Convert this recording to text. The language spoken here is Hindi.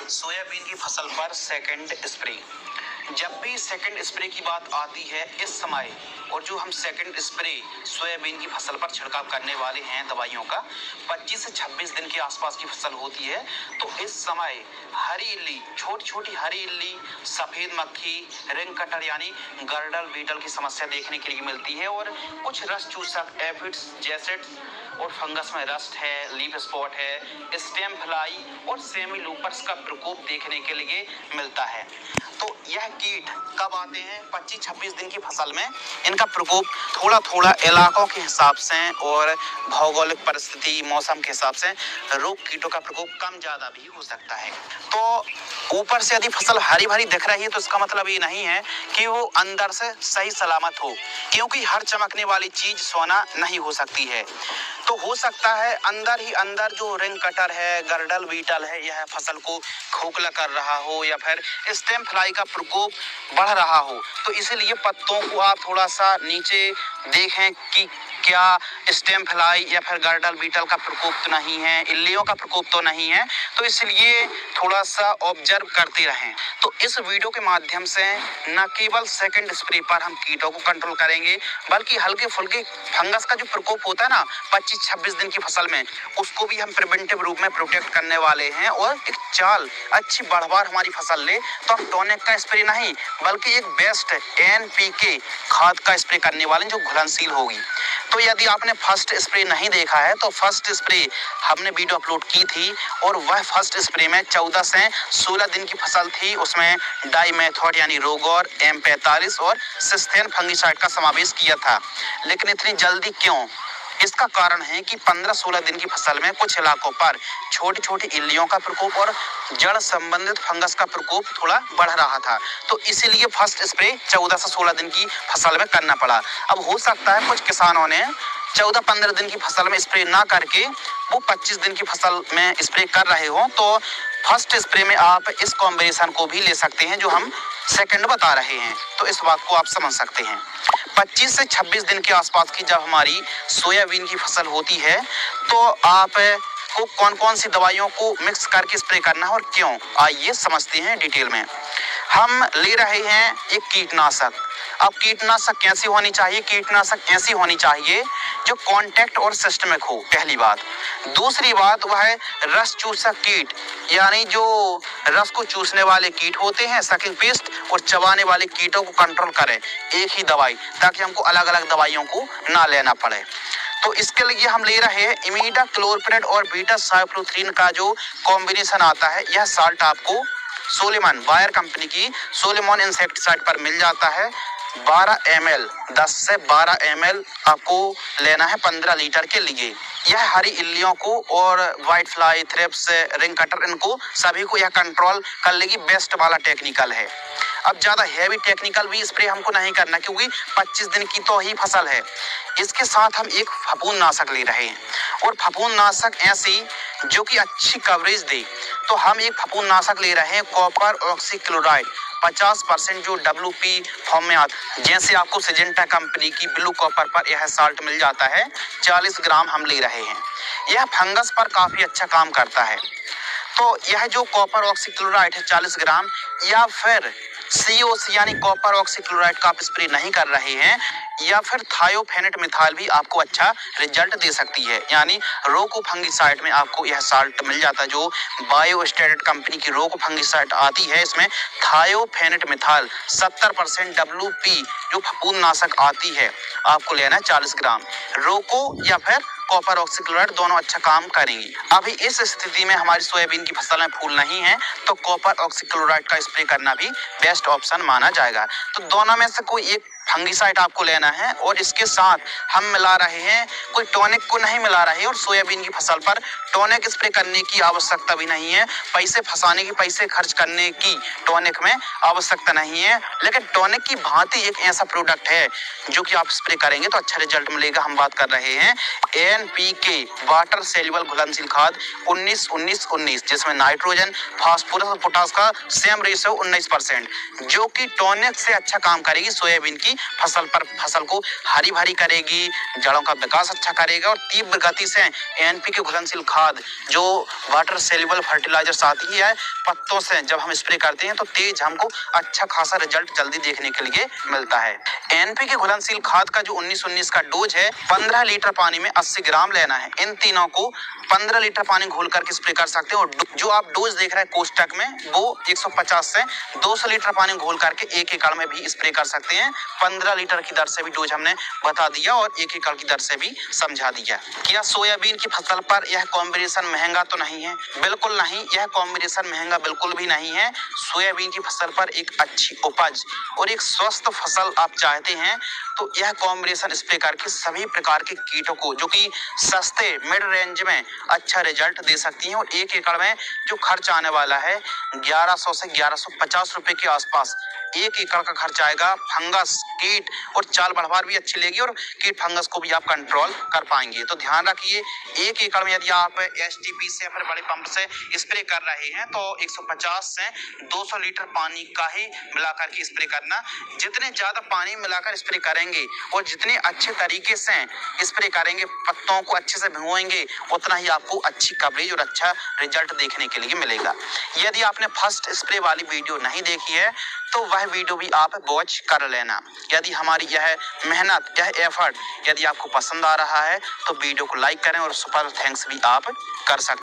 सोयाबीन की फसल पर सेकंड स्प्रे। जब भी सेकंड स्प्रे की बात आती है इस समय, और जो हम सेकंड स्प्रे सोयाबीन की फसल पर छिड़काव करने वाले हैं दवाइयों का, 25 से 26 दिन के आसपास की फसल होती है। तो इस समय हरी इल्ली, छोटी छोटी हरी इल्ली, सफेद मक्खी, रिंग कटर यानी गर्डल बीटल की समस्या देखने के लिए मिलती है, और कुछ रस चूसक एफिड्स जैसे और फंगस में रस्ट है, लीफ स्पॉट है, स्टेम फ्लाई और सेमी लूपर्स का प्रकोप देखने के लिए मिलता है। तो यह कीट कब आते हैं? 25-26 दिन की फसल में इनका प्रकोप थोड़ा थोड़ा इलाकों के हिसाब से और भौगोलिक परिस्थिति मौसम के हिसाब से रोग कीटों का प्रकोप कम ज्यादा भी हो सकता है। तो ऊपर से यदि फसल हरी भरी दिख रही है तो इसका मतलब ये नहीं है कि वो अंदर से सही सलामत हो, क्योंकि हर चमकने वाली चीज सोना नहीं हो सकती है। तो हो सकता है अंदर ही अंदर जो रिंग कटर है, गर्डल बीटल है, यह फसल को खोखला कर रहा हो या फिर स्टेम फ्लाई का प्रकोप बढ़ रहा हो। तो इसीलिए पत्तों को आप थोड़ा सा नीचे देखें कि क्या स्टेम फ्लाई या फिर गर्डल बीटल का प्रकोप तो नहीं है, इल्लियों का प्रकोप तो नहीं है। तो इसलिए थोड़ा सा ऑब्जर्व करते रहें। तो इस वीडियो के माध्यम से न केवल सेकंड स्प्रे पर हम कीटों को कंट्रोल करेंगे, बल्कि हल्के फुल्के फंगस का जो प्रकोप होता है ना 25-26 दिन की फसल में, उसको भी हम प्रिवेंटिव रूप में प्रोटेक्ट करने वाले हैं। और एक चाल अच्छी बढ़वार हमारी फसल ले तो हम टॉनिक का स्प्रे नहीं, बल्कि एक बेस्ट NPK खाद का स्प्रे करने वाले जो घुलनशील होगी। तो यदि आपने फर्स्ट स्प्रे नहीं देखा है तो फर्स्ट स्प्रे हमने वीडियो अपलोड की थी, और वह फर्स्ट स्प्रे में 14 से 16 दिन की फसल थी। उसमें डाइमेथॉड यानी रोगोर, M45 और सिस्थेन फंगिसाइड का समावेश किया था। लेकिन इतनी जल्दी क्यों? इसका कारण है कि 15-16 दिन की फसल में कुछ इलाकों पर छोटी छोटी इल्लियों का प्रकोप और जड़ संबंधित फंगस का प्रकोप थोड़ा बढ़ रहा था। तो इसीलिए फर्स्ट स्प्रे 14 से 16 दिन की फसल में करना पड़ा। अब हो सकता है कुछ किसानों ने 14-15 दिन की फसल में स्प्रे ना करके वो 25 दिन की फसल में स्प्रे कर रहे हो, तो फर्स्ट स्प्रे में आप इस कॉम्बिनेशन को भी ले सकते हैं जो हम सेकंड बता रहे हैं। तो इस बात को आप समझ सकते हैं। 25 से 26 दिन के आसपास की जब हमारी सोयाबीन की फसल होती है तो आप को कौन कौन सी दवाइयों को मिक्स करके स्प्रे करना है और क्यों, आइए समझते हैं डिटेल में। हम ले रहे हैं एक कीटनाशक। अब कीटनाशक कैसी होनी चाहिए? कीटनाशक ऐसी होनी चाहिए जो कॉन्टैक्ट और सिस्टमिक हो, पहली बात। दूसरी बात वह है रस चूसक कीट, यानी जो रस को चूसने वाले कीट होते हैं, सकिंग पेस्ट, और चबाने वाले कीटों को कंट्रोल करें एक ही दवाई, ताकि हमको अलग अलग दवाइयों को ना लेना पड़े। तो इसके लिए हम ले रहे हैं इमिडाक्लोप्रिड और बीटा साइक्लोथ्रीन का जो कॉम्बिनेशन आता है। यह साल्ट आपको सोलेमन बायर कंपनी की सोलेमन इंसेक्टिसाइड पर मिल जाता है। 12 ml 10 से 12 ml आपको लेना है 15 लीटर के लिए। यह हरी इल्लियों को और white fly, thrips, ring cutter, इनको सभी को यह कंट्रोल कर लेगी। बेस्ट वाला टेक्निकल है। अब ज्यादा हैवी टेक्निकल भी स्प्रे हमको नहीं करना, क्योंकि 25 दिन की तो ही फसल है। इसके साथ हम एक फफूंदनाशक ले रहे हैं, और फफूंदनाशक ऐसी जो कि अच्छी कवरेज दे। तो हम एक फफूंदनाशक ले रहे हैं कॉपर ऑक्सीक्लोराइड 50%, जो WP फॉर्म में आता, जैसे आपको सिजेंटा कंपनी की ब्लू कॉपर पर यह साल्ट मिल जाता है। 40 ग्राम हम ले रहे हैं। यह फंगस पर काफी अच्छा काम करता है। तो यह जो कॉपर ऑक्सीक्लोराइड है 40 ग्राम, या फिर COC यानी कॉपर ऑक्सीक्लोराइड का आप स्प्रे नहीं कर रहे हैं, या फिर थायोफेनेट मिथाइल भी आपको अच्छा रिजल्ट दे सकती है। यानी रोको फंगिसाइड में आपको यह साल्ट मिल जाता है, जो बायोस्टेट कंपनी की रोको फंगिसाइड आती है। इसमें थायोफेनेट मिथाइल 70% WP जो फफूंदनाशक आती है, आपको लेना है 40 ग्राम। रोको या फिर कॉपर ऑक्सीक्लोराइड दोनों अच्छा काम करेंगी। अभी इस स्थिति में हमारी सोयाबीन की फसल में फूल नहीं है, तो कॉपर ऑक्सीक्लोराइड का स्प्रे करना भी बेस्ट ऑप्शन माना जाएगा। तो दोनों में से कोई एक फंगिसाइड आपको लेना है, और इसके साथ हम मिला रहे हैं, कोई टॉनिक को नहीं मिला रहे हैं। और सोयाबीन की फसल पर टॉनिक स्प्रे करने की आवश्यकता भी नहीं है, पैसे फंसाने की, पैसे खर्च करने की टॉनिक में आवश्यकता नहीं है। लेकिन टॉनिक की भांति एक ऐसा प्रोडक्ट है जो कि आप स्प्रे करेंगे तो अच्छा रिजल्ट मिलेगा। हम बात कर रहे हैं NPK वाटर सेल्युबल घुलनशील खाद 19-19-19, जिसमें नाइट्रोजन, फास्फोरस और पोटास का सेम रेशियो 19%, जो कि टॉनिक से अच्छा काम करेगी सोयाबीन की फसल को हरी भरी करेगी, जड़ों का विकास अच्छा करेगा और तीव्र गति से एनपीके घुलनशील खाद जो वाटर सेल्युबल फर्टिलाइजर्स आती है पत्तों से जब हम स्प्रे करते हैं तो तेज हमको अच्छा खासा रिजल्ट जल्दी देखने के लिए मिलता है। एनपीके घुलनशील खाद का जो 19-19 का डोज है 15 लीटर पानी में 80 ग्राम लेना है। इन तीनों को 15 लीटर पानी घोल करके स्प्रे कर सकते हैं और जो आप डोज देख रहे हैं कोष्टक में वो 150 से 200 लीटर पानी घोल करके 1 एकड़ में भी स्प्रे कर सकते हैं। 15 लीटर की दर से भी डोज हमने बता दिया और 1 एकड़ की दर से भी समझा दिया। क्या सोयाबीन की फसल पर यह कॉम्बिनेशन महंगा तो नहीं है? बिल्कुल नहीं, यह कॉम्बिनेशन महंगा बिल्कुल भी नहीं है। सोयाबीन की फसल पर एक अच्छी उपज और एक स्वस्थ फसल आप चाहते हैं तो यह कॉम्बिनेशन स्प्रे करके सभी प्रकार के कीटों को जो कि सस्ते मिड रेंज में अच्छा रिजल्ट दे सकती हैं और 1 एकड़ में जो खर्च आने वाला है 1100 से 1150 रुपए के आसपास 1 एकड़ का खर्च आएगा। फंगस, कीट और चाल बढ़वार भी अच्छी लेगी और कीट फंगस को भी आप कंट्रोल कर पाएंगे। तो ध्यान रखिए 1 एकड़ में यदि आप एसटीपी से या फिर बड़े पंप से स्प्रे कर रहे हैं तो 150 से 200 लीटर पानी का ही मिलाकर के स्प्रे करना। जितने ज्यादा पानी मिलाकर स्प्रे करेंगे और जितने अच्छे तरीके से स्प्रे करेंगे, पत्तों को अच्छे से भिगोएंगे, उतना ही आपको अच्छी कवरेज और अच्छा रिजल्ट देखने के लिए मिलेगा। यदि आपने फर्स्ट स्प्रे वाली वीडियो नहीं देखी है तो वह वीडियो भी आप वॉच कर लेना। यदि हमारी यह मेहनत, यह एफर्ट यदि आपको पसंद आ रहा है तो वीडियो को लाइक करें और सुपर थैंक्स भी आप कर सकते हैं।